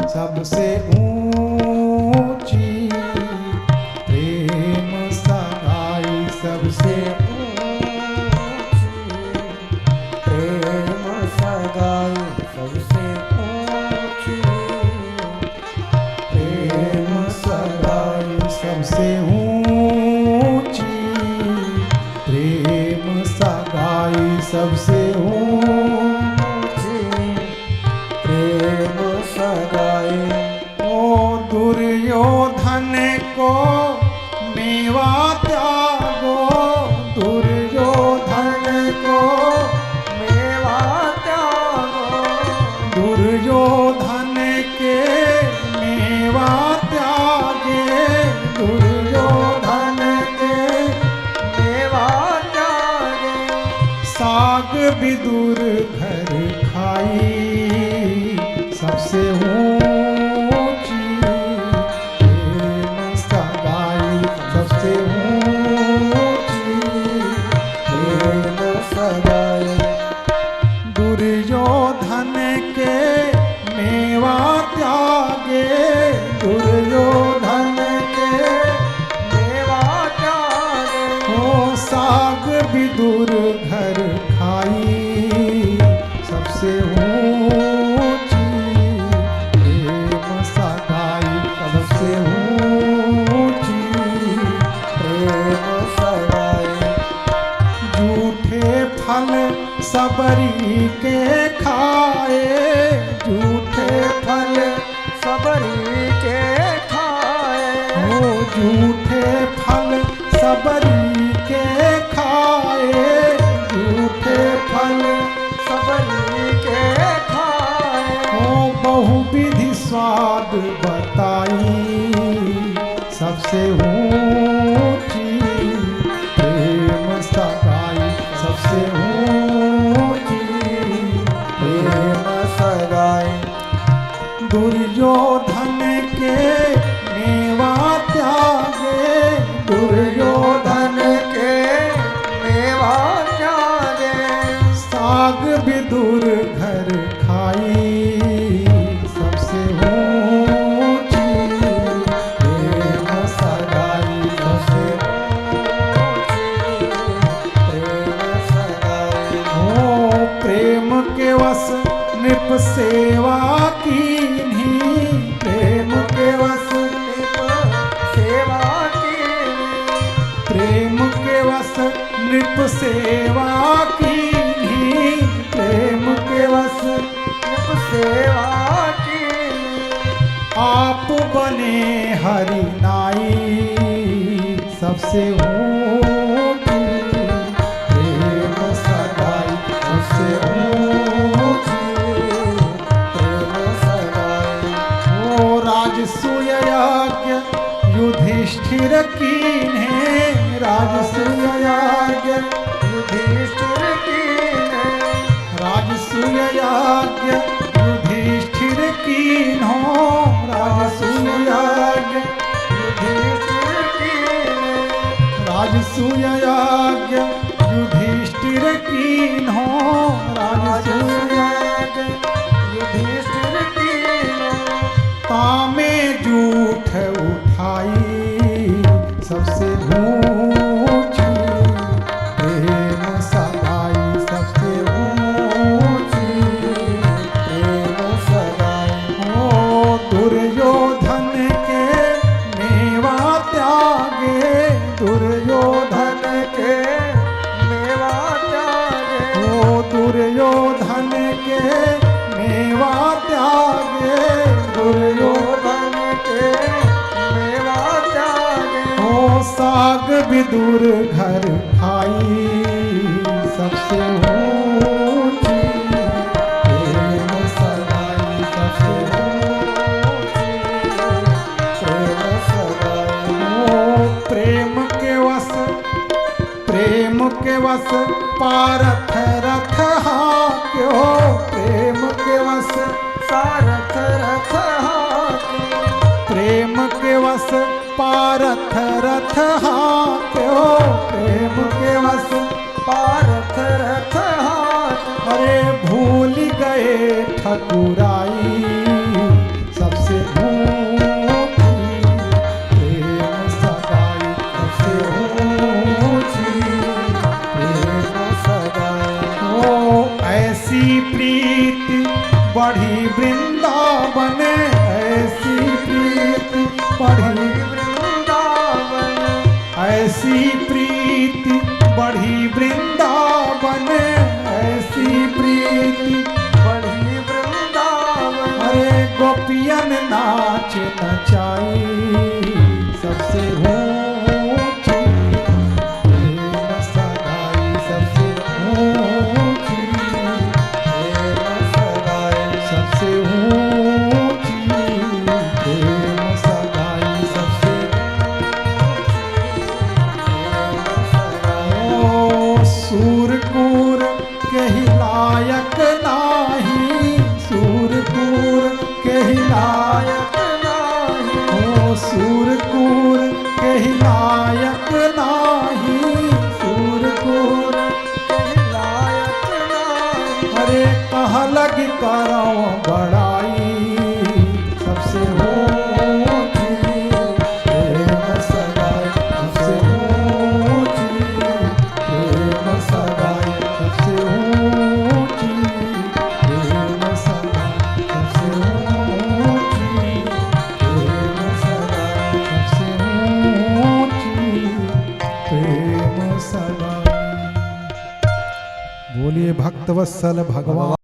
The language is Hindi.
सबसे ऊंची प्रेम सगाई, सबसे ऊंची प्रेम सगाई, सबसे ऊंची प्रेम सगाई, सबसे ऊंची प्रेम सगाई, सबसे ऊंची प्रेम सगाई। ओ दुर्योधन को मेवा त्यागो, दुर्योधन को मेवा त्यागो, दुर्योधन के मेवा त्यागे, दुर्योधन के मेवा त्यागे। साग विदुर घर खाई, सबसे ऊंची प्रेम सगाई, सबसे ऊंची प्रेम सगाई। दुर्योधन के मेवा त्यागे, दुर्योधन के मेवा त्यागे। हो साग विदुर घर खाई, सबसे ऊंची प्रेम सगाई, सबसे ऊंची प्रेम सगाई। झूठे फल सबरी के खाए, झूठे फल सबरी के खाए। हो झूठे फल सबरी के खाए, झूठे फल सबरी के खाए। हो बहुविधि स्वाद बताई, सबसे ऊंची प्रेम सगाई, सबसे ऊंची प्रेम सगाई। दुर्योधन के मेवा त्यागे, दुर्योधन के मेवा त्यागे। साग विदुर घर खाई, सबसे ऊंची प्रेम सगाई, सबसे प्रेम सगाई। हो प्रेम के वश नृप सेवा कीन्ही, प्रेम के वश सेवा की। प्रेम के वश नृप सेवा कीन्ही, प्रेम के वश सेवा की। आप बने हरि नाई, सबसे ऊंची प्रेम सगाई, सबसे ऊंची प्रेम सगाई। ओ राजसूय यज्ञ युधिष्ठिर कीन्हे, राजसूय यज्ञ युधिष्ठिर कीन्हे। राजसूय यज्ञ युधिष्ठिर कीन्हो, राजसूय यज्ञ युधिष्ठिर कीन्हे। राजसूय यज्ञ युधिष्ठिर कीन्हो, राजसूय युधिष्ठिर कीन्हे। तामे जूठ उठाई, सबसे ऊंची प्रेम सगाई, सबसे ऊंची प्रेम सगाई। ओ दुर्योधन के मेवा त्यागे, दुर्योधन के मेवा त्यागे। ओ दुर्योधन के मेवा त्यागे, दुर्योधन के मेवा त्यागे। ओ साग विदुर घर खाई, सबसे ऊंची प्रेम सगाई, सबसे ऊंची प्रेम सगाई। ओ प्रेम के वश पारथ रथ हाक्यो, प्रेम के वश सारथ रथ हाके। प्रेम के वश पारथ रथ हाक्यो, प्रेम के वश पारथ रथ हाके। अरे भूल गए ठकुराई, सबसे गोपियन नाच नचाई सबसे ऊंची प्रेम सगाई सबसे ऊंची प्रेम सगाई सबसे ऊंची प्रेम सगाई सबसे ओ सूरकूर कही लायक नाही सूरकूर कही लायक नाही ओ सूरकूर कही लायक नाही सूरकूर लायक नाही अरे कहाँ लगी करो बड़ाई सबसे ऊंची प्रेम सगाई सबसे ऊंची प्रेम सगाई सबसे ऊंची प्रेम सगाई सबसे ऊंची प्रेम सगाई सबसे ऊंची प्रेम सगाई बोलिए भक्तवत्सल भगवान